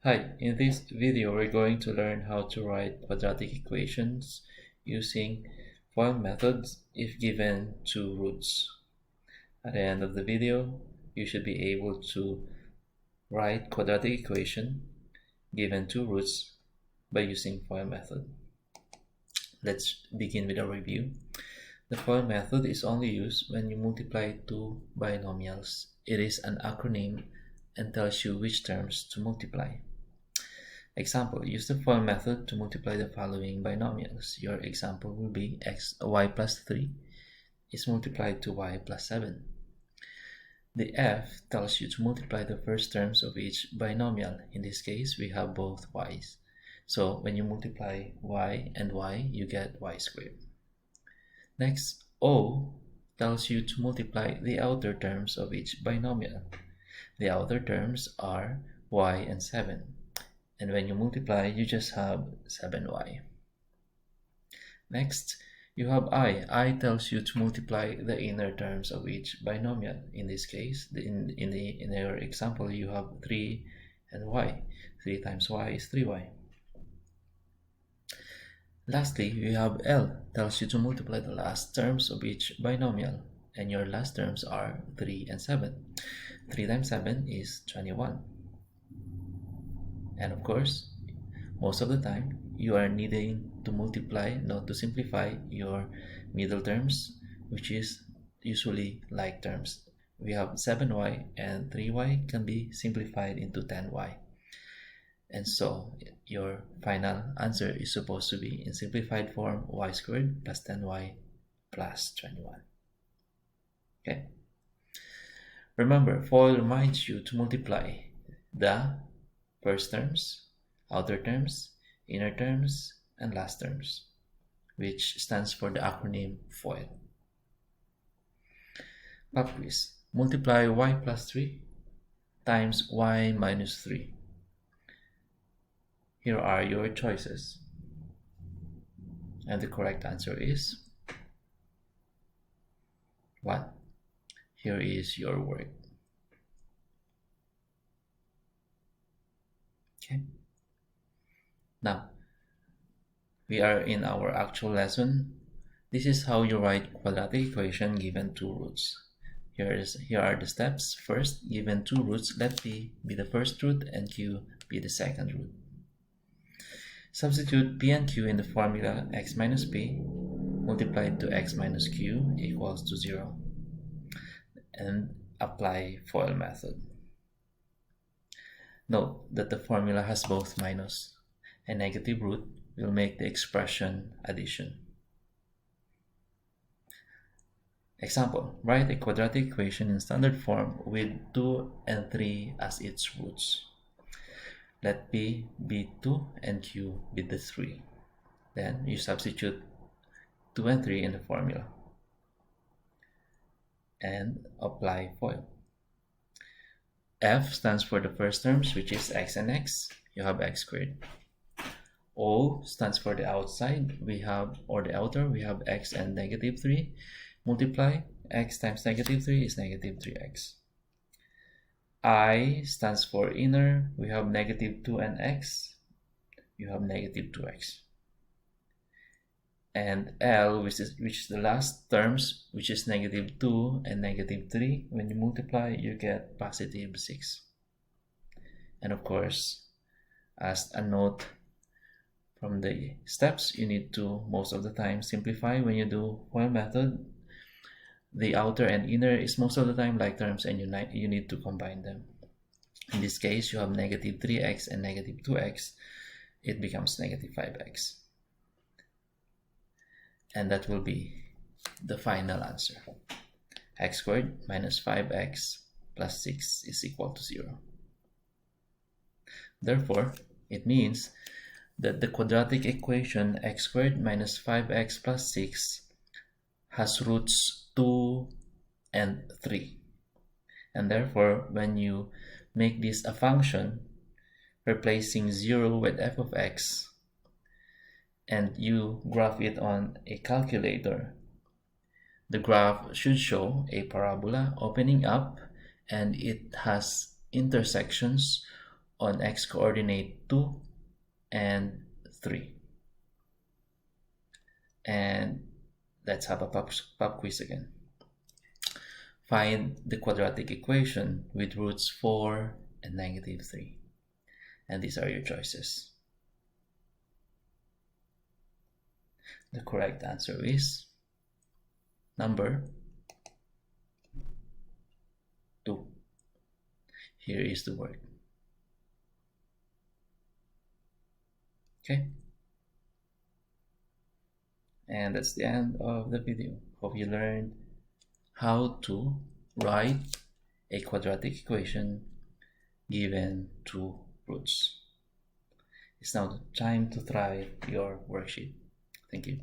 Hi, in this video we're going to learn how to write quadratic equations using FOIL methods if given two roots. At the end of the video, you should be able to write quadratic equation given two roots by using FOIL method. Let's begin with a review. The FOIL method is only used when you multiply two binomials. It is an acronym and tells you which terms to multiply. Example, use the FOIL method to multiply the following binomials. Your example will be y plus 3 is multiplied to y plus 7. The F tells you to multiply the first terms of each binomial. In this case, we have both y's. So when you multiply y and y, you get y squared. Next, O tells you to multiply the outer terms of each binomial. The outer terms are y and 7. And when you multiply, you just have 7y. Next, you have I. I tells you to multiply the inner terms of each binomial. In this case, in your example, you have 3 and y. 3 times y is 3y. Lastly, we have L. Tells you to multiply the last terms of each binomial. And your last terms are 3 and 7. 3 times 7 is 21. And of course, most of the time, you are needing to multiply, not to simplify your middle terms, which is usually like terms. We have 7y and 3y can be simplified into 10y. And so your final answer is supposed to be in simplified form y squared plus 10y plus 21. Okay. Remember, FOIL reminds you to multiply the first terms, outer terms, inner terms, and last terms, which stands for the acronym FOIL. Pop quiz. Multiply y plus 3 times y minus 3. Here are your choices. And the correct answer is 1. Here is your work. Okay. Now, we are in our actual lesson. This is how you write quadratic equation given two roots. Here are the steps. First, given two roots, let P be the first root and Q be the second root. Substitute P and Q in the formula x minus P multiplied to x minus Q equals to 0. And apply FOIL method. Note that the formula has both minus and negative root will make the expression addition. Example, write a quadratic equation in standard form with 2 and 3 as its roots. Let P be 2 and Q be the 3. Then you substitute 2 and 3 in the formula and apply FOIL. F stands for the first terms, which is x and x. You have x squared. O stands for the outside. The outer. We have x and negative 3. Multiply x times negative 3 is negative 3x. I stands for inner. We have negative 2 and x. You have negative 2x. And L, which is the last terms, which is negative 2 and negative 3. When you multiply, you get positive 6. And of course, as a note from the steps, you need to, most of the time, simplify. When you do FOIL method, the outer and inner is most of the time like terms, and you need to combine them. In this case, you have negative 3x and negative 2x. It becomes negative 5x. And that will be the final answer. X squared minus 5x plus 6 is equal to 0. Therefore, it means that the quadratic equation x squared minus 5x plus 6 has roots 2 and 3. And therefore, when you make this a function, replacing 0 with f of x, and you graph it on a calculator, the graph should show a parabola opening up, and it has intersections on x coordinate 2 and 3. And let's have a pop quiz again. Find the quadratic equation with roots 4 and -3. And these are your choices. The correct answer is number 2. Here is the work. Okay. And that's the end of the video. Hope you learned how to write a quadratic equation given 2 roots. It's now time to try your worksheet. Thank you.